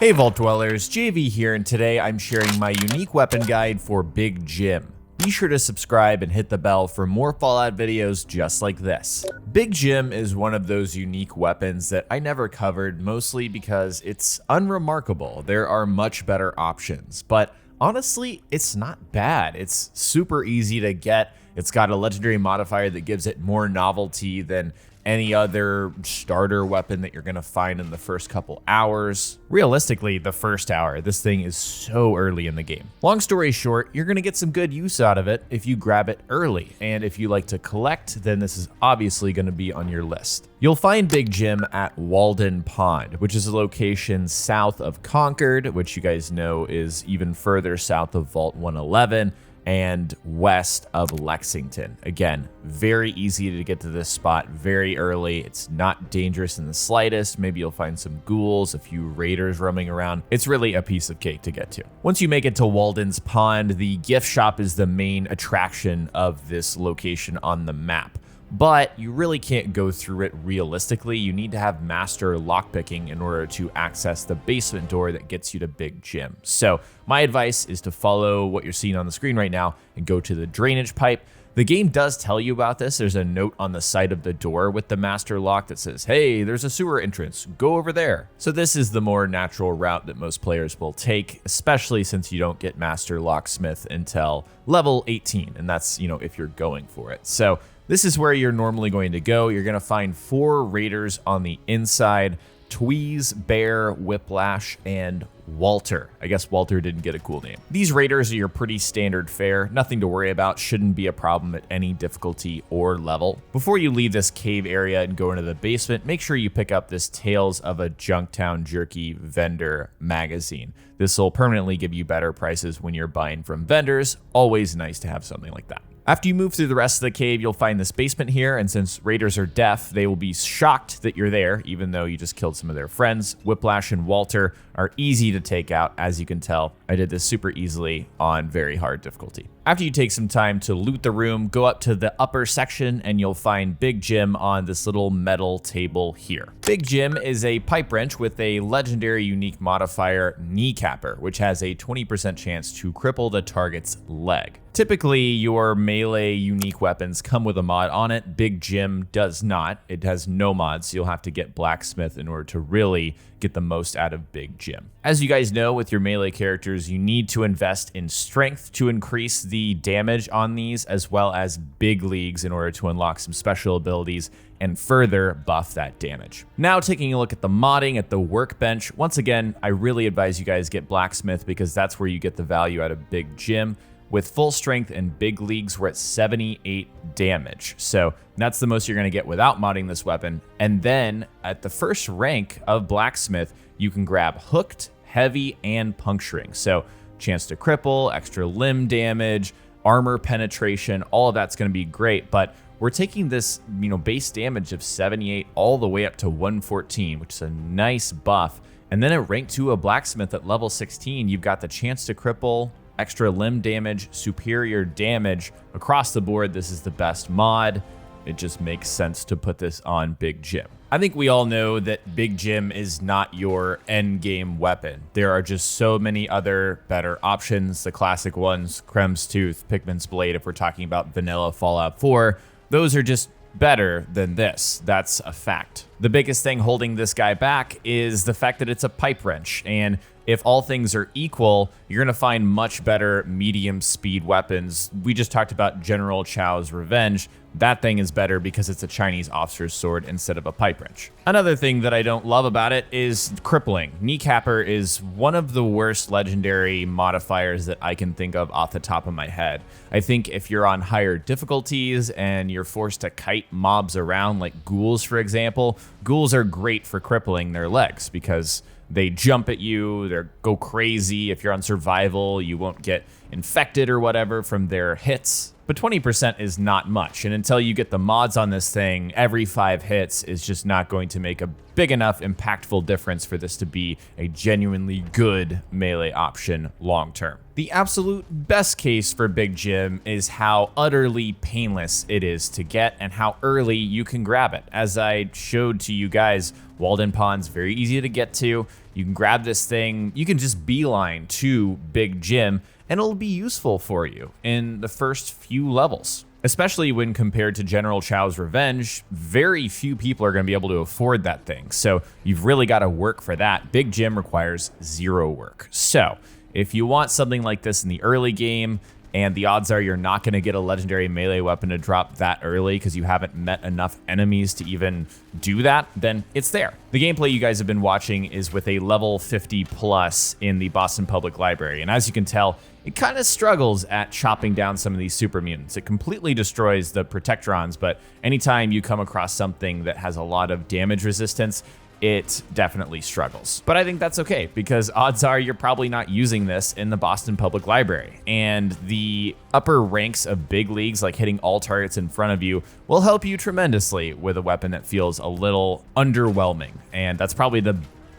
Hey Vault Dwellers, JV here, and today I'm sharing my unique weapon guide for Big Jim. Be sure to subscribe and hit the bell for more Fallout videos just like this. Big Jim is one of those unique weapons that I never covered, mostly because it's unremarkable. There are much better options, but honestly, it's not bad. It's super easy to get. It's got a legendary modifier that gives it more novelty than any other starter weapon that you're gonna find in the first couple hours. Realistically, the first hour. This thing is so early in the game. Long story short, you're gonna get some good use out of it if you grab it early. And if you like to collect, then this is obviously gonna be on your list. You'll find Big Jim at Waldens Pond, which is a location south of Concord, which you guys know is even further south of Vault 111. And west of Lexington. Again, very easy to get to this spot very early. It's not dangerous in the slightest. Maybe you'll find some ghouls, a few raiders roaming around. It's really a piece of cake to get to. Once you make it to Waldens Pond, the gift shop is the main attraction of this location on the map. But you really can't go through it realistically. You need to have master lockpicking in order to access the basement door that gets you to Big Jim. So my advice is to follow what you're seeing on the screen right now and go to the drainage pipe. The game does tell you about this. There's a note on the side of the door with the master lock that says, hey, there's a sewer entrance, go over there. So this is the more natural route that most players will take, especially since you don't get master locksmith until level 18. And that's, if you're going for it. So this is where you're normally going to go. You're gonna find 4 raiders on the inside: Tweez, Bear, Whiplash, and Walter. I guess Walter didn't get a cool name. These raiders are your pretty standard fare. Nothing to worry about, shouldn't be a problem at any difficulty or level. Before you leave this cave area and go into the basement, make sure you pick up this Tales of a Junktown Jerky vendor magazine. This will permanently give you better prices when you're buying from vendors. Always nice to have something like that. After you move through the rest of the cave, you'll find this basement here, and since raiders are deaf, they will be shocked that you're there, even though you just killed some of their friends. Whiplash and Walter are easy to take out, as you can tell. I did this super easily on very hard difficulty. After you take some time to loot the room, go up to the upper section and you'll find Big Jim on this little metal table here. Big Jim is a pipe wrench with a legendary unique modifier, Kneecapper, which has a 20% chance to cripple the target's leg. Typically, your melee unique weapons come with a mod on it. Big Jim does not. It has no mods, so you'll have to get Blacksmith in order to really get the most out of Big Jim. As you guys know, with your melee characters, you need to invest in strength to increase the damage on these, as well as big leagues in order to unlock some special abilities and further buff that damage. Now taking a look at the modding at the workbench, once again, I really advise you guys get Blacksmith because that's where you get the value out of Big Jim. With full strength and big leagues, we're at 78 damage. So that's the most you're gonna get without modding this weapon. And then at the first rank of Blacksmith, you can grab Hooked, Heavy, and Puncturing. So chance to cripple, extra limb damage, armor penetration, all of that's gonna be great. But we're taking this, base damage of 78 all the way up to 114, which is a nice buff. And then at rank 2 of Blacksmith at level 16, you've got the chance to cripple, extra limb damage, superior damage. Across the board, this is the best mod. It just makes sense to put this on Big Jim. I think we all know that Big Jim is not your end game weapon. There are just so many other better options. The classic ones, Krem's Tooth, Pikmin's Blade, if we're talking about vanilla Fallout 4, those are just better than this. That's a fact. The biggest thing holding this guy back is the fact that it's a pipe wrench, and if all things are equal, you're gonna find much better medium speed weapons. We just talked about General CHAO'S Revenge. That thing is better because it's a Chinese officer's sword instead of a pipe wrench. Another thing that I don't love about it is crippling. Kneecapper is one of the worst legendary modifiers that I can think of off the top of my head. I think if you're on higher difficulties and you're forced to kite mobs around, like ghouls, for example, ghouls are great for crippling their legs because they jump at you, they go crazy. If you're on survival, you won't get infected or whatever from their hits. But 20% is not much, and until you get the mods on this thing, every 5 hits is just not going to make a big enough impactful difference for this to be a genuinely good melee option long term. The absolute best case for Big Jim is how utterly painless it is to get and how early you can grab it. As I showed to you guys, Waldens Pond's very easy to get to. You can grab this thing, you can just beeline to Big Jim, and it'll be useful for you in the first few levels. Especially when compared to General CHAO'S Revenge, very few people are going to be able to afford that thing. So you've really got to work for that. Big Jim requires 0 work. So if you want something like this in the early game, and the odds are you're not going to get a legendary melee weapon to drop that early because you haven't met enough enemies to even do that, then it's there. The gameplay you guys have been watching is with a level 50 plus in the Boston Public Library, and as you can tell, it kind of struggles at chopping down some of these super mutants. It completely destroys the Protectrons, but anytime you come across something that has a lot of damage resistance, it definitely struggles. But I think that's okay, because odds are you're probably not using this in the Boston Public Library. And the upper ranks of big leagues, like hitting all targets in front of you, will help you tremendously with a weapon that feels a little underwhelming. And that's probably the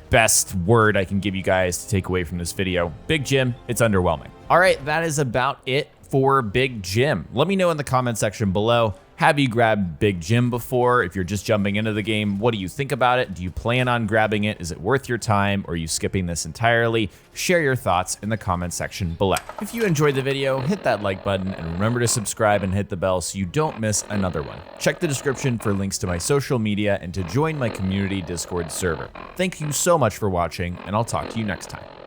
best word I can give you guys to take away from this video. Big Jim, it's underwhelming. All right, that is about it for Big Jim. Let me know in the comment section below. Have you grabbed Big Jim before? If you're just jumping into the game, what do you think about it? Do you plan on grabbing it? Is it worth your time? Or are you skipping this entirely? Share your thoughts in the comment section below. If you enjoyed the video, hit that like button and remember to subscribe and hit the bell so you don't miss another one. Check the description for links to my social media and to join my community Discord server. Thank you so much for watching, and I'll talk to you next time.